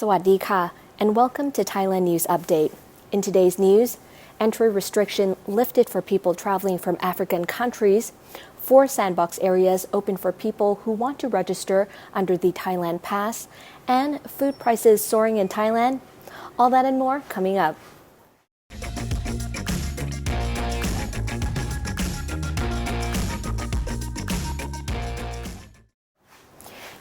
สวัสดีค่ะ and welcome to Thailand News Update. In today's news, entry restriction lifted for people traveling from African countries, 4 sandbox areas open for people who want to register under the Thailand Pass, and food prices soaring in Thailand. All that and more coming up.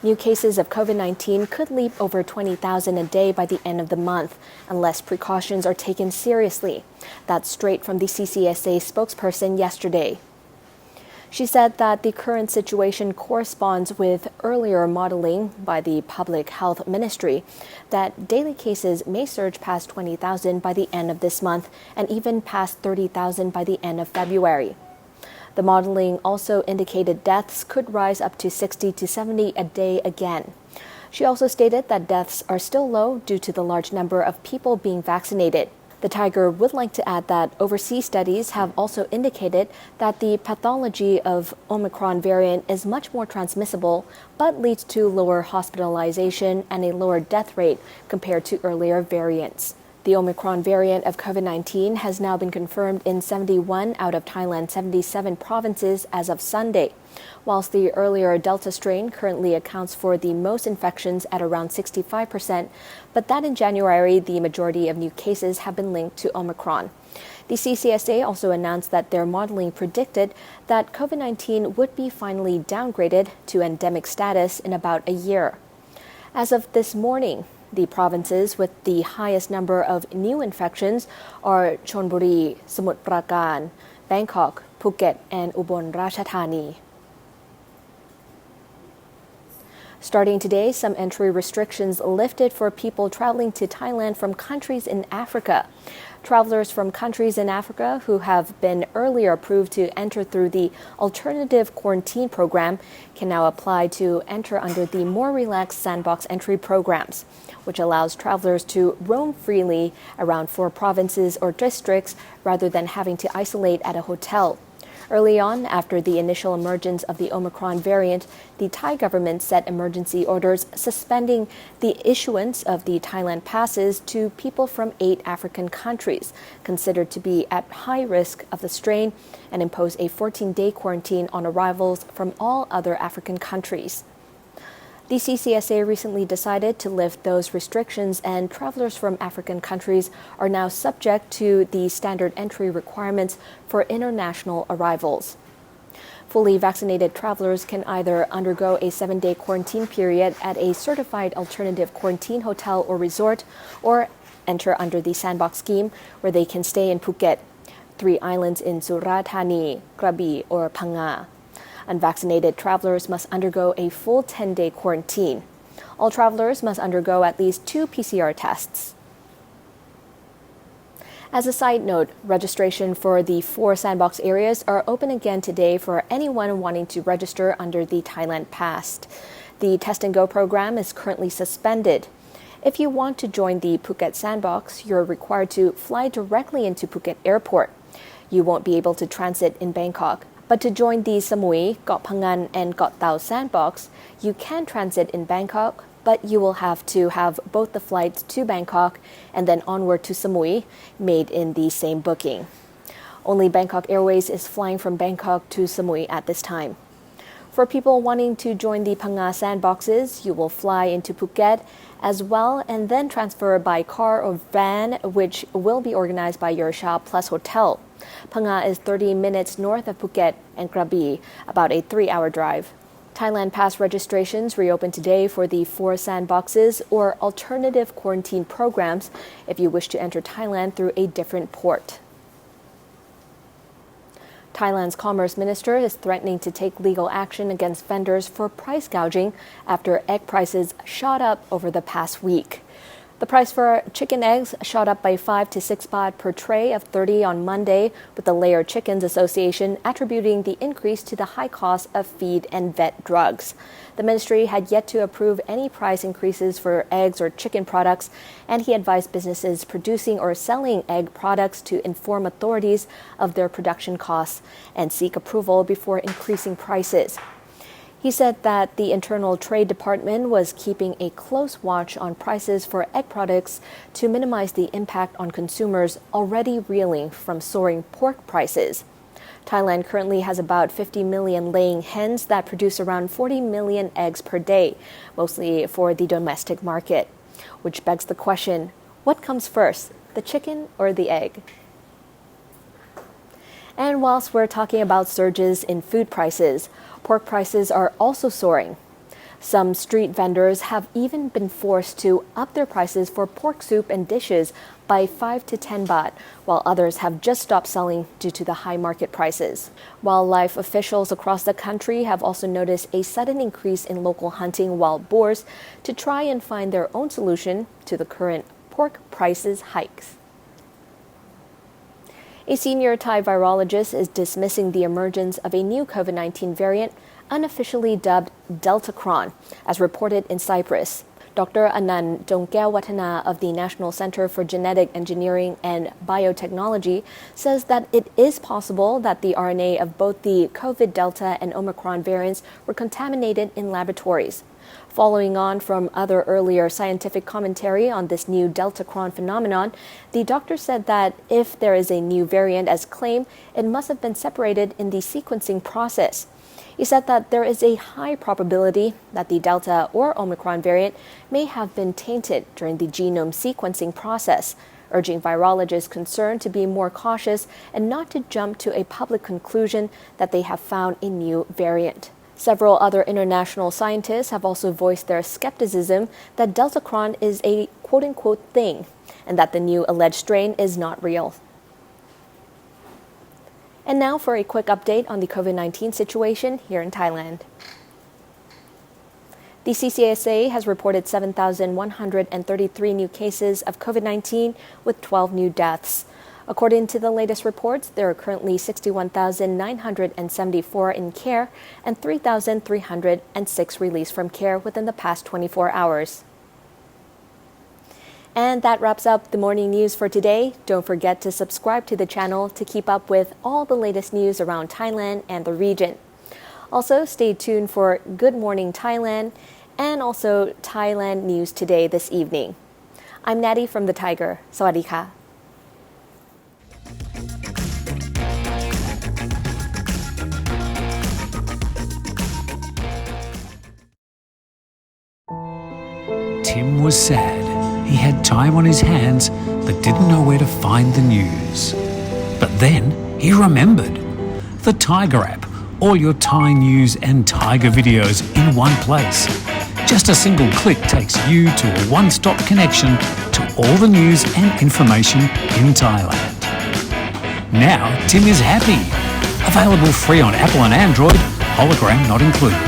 New cases of COVID-19 could leap over 20,000 a day by the end of the month, unless precautions are taken seriously. That's straight from the CCSA spokesperson yesterday. She said that the current situation corresponds with earlier modeling by the Public Health Ministry, that daily cases may surge past 20,000 by the end of this month and even past 30,000 by the end of February. The modeling also indicated deaths could rise up to 60 to 70 a day again. She also stated that deaths are still low due to the large number of people being vaccinated. The Thaiger would like to add that overseas studies have also indicated that the pathology of Omicron variant is much more transmissible, but leads to lower hospitalization and a lower death rate compared to earlier variants. The Omicron variant of COVID-19 has now been confirmed in 71 out of Thailand's 77 provinces as of Sunday, whilst the earlier Delta strain currently accounts for the most infections at around 65%, but that in January, the majority of new cases have been linked to Omicron. The CCSA also announced that their modeling predicted that COVID-19 would be finally downgraded to endemic status in about a year. As of this morning, the provinces with the highest number of new infections are Chonburi, Samut Prakan, Bangkok, Phuket, and Ubon Ratchathani. Starting today, some entry restrictions lifted for people traveling to Thailand from countries in Africa. Travelers from countries in Africa who have been earlier approved to enter through the alternative quarantine program can now apply to enter under the more relaxed Sandbox entry programs, which allows travelers to roam freely around 4 provinces or districts rather than having to isolate at a hotel. Early on, after the initial emergence of the Omicron variant, the Thai government set emergency orders suspending the issuance of the Thailand passes to people from 8 African countries considered to be at high risk of the strain and impose a 14-day quarantine on arrivals from all other African countries. The CCSA recently decided to lift those restrictions, and travelers from African countries are now subject to the standard entry requirements for international arrivals. Fully vaccinated travelers can either undergo a 7-day quarantine period at a certified alternative quarantine hotel or resort, or enter under the Sandbox scheme, where they can stay in Phuket, 3 islands in Surathani, Krabi, or Phanga. Unvaccinated travelers must undergo a full 10-day quarantine. All travelers must undergo at least 2 PCR tests. As a side note, registration for the 4 Sandbox areas are open again today for anyone wanting to register under the Thailand Pass. The Test and Go program is currently suspended. If you want to join the Phuket Sandbox, you're required to fly directly into Phuket Airport. You won't be able to transit in Bangkok. But to join the Samui, Got Phangan, and Got Tao Sandbox, you can transit in Bangkok, but you will have to have both the flights to Bangkok and then onward to Samui made in the same booking. Only Bangkok Airways is flying from Bangkok to Samui at this time. For people wanting to join the Phanga Sandboxes, you will fly into Phuket as well and then transfer by car or van, which will be organized by your Shah Plus Hotel. Phanga is 30 minutes north of Phuket and Krabi, about a 3-hour drive. Thailand Pass registrations reopen today for the 4 Sandboxes or alternative quarantine programs if you wish to enter Thailand through a different port. Thailand's Commerce Minister is threatening to take legal action against vendors for price gouging after egg prices shot up over the past week. The price for chicken eggs shot up by 5 to 6 baht per tray of 30 on Monday, with the Layer Chickens Association attributing the increase to the high cost of feed and vet drugs. The ministry had yet to approve any price increases for eggs or chicken products, and he advised businesses producing or selling egg products to inform authorities of their production costs and seek approval before increasing prices. He said that the Internal Trade Department was keeping a close watch on prices for egg products to minimize the impact on consumers already reeling from soaring pork prices. Thailand currently has about 50 million laying hens that produce around 40 million eggs per day, mostly for the domestic market. Which begs the question, what comes first, the chicken or the egg? And whilst we're talking about surges in food prices, pork prices are also soaring. Some street vendors have even been forced to up their prices for pork soup and dishes by 5 to 10 baht, while others have just stopped selling due to the high market prices. Wildlife officials across the country have also noticed a sudden increase in local hunting wild boars to try and find their own solution to the current pork prices hikes. A senior Thai virologist is dismissing the emergence of a new COVID-19 variant, unofficially dubbed Deltacron, as reported in Cyprus. Dr. Anand Dongkaewatana of the National Center for Genetic Engineering and Biotechnology says that it is possible that the RNA of both the COVID Delta and Omicron variants were contaminated in laboratories. Following on from other earlier scientific commentary on this new Deltacron phenomenon, the doctor said that if there is a new variant as claimed, it must have been separated in the sequencing process. He said that there is a high probability that the Delta or Omicron variant may have been tainted during the genome sequencing process, urging virologists concerned to be more cautious and not to jump to a public conclusion that they have found a new variant. Several other international scientists have also voiced their skepticism that Deltacron is a quote-unquote thing and that the new alleged strain is not real. And now for a quick update on the COVID-19 situation here in Thailand. The CCSA has reported 7,133 new cases of COVID-19 with 12 new deaths. According to the latest reports, there are currently 61,974 in care and 3,306 released from care within the past 24 hours. And that wraps up the morning news for today. Don't forget to subscribe to the channel to keep up with all the latest news around Thailand and the region. Also, stay tuned for Good Morning Thailand and also Thailand News Today this evening. I'm Natty from the Thaiger. Sawadee ka. Tim was sad. He had time on his hands but didn't know where to find the news. But then he remembered. The Thaiger app, all your Thai news and Thaiger videos in one place. Just a single click takes you to a one-stop connection to all the news and information in Thailand. Now Tim is happy. Available free on Apple and Android, hologram not included.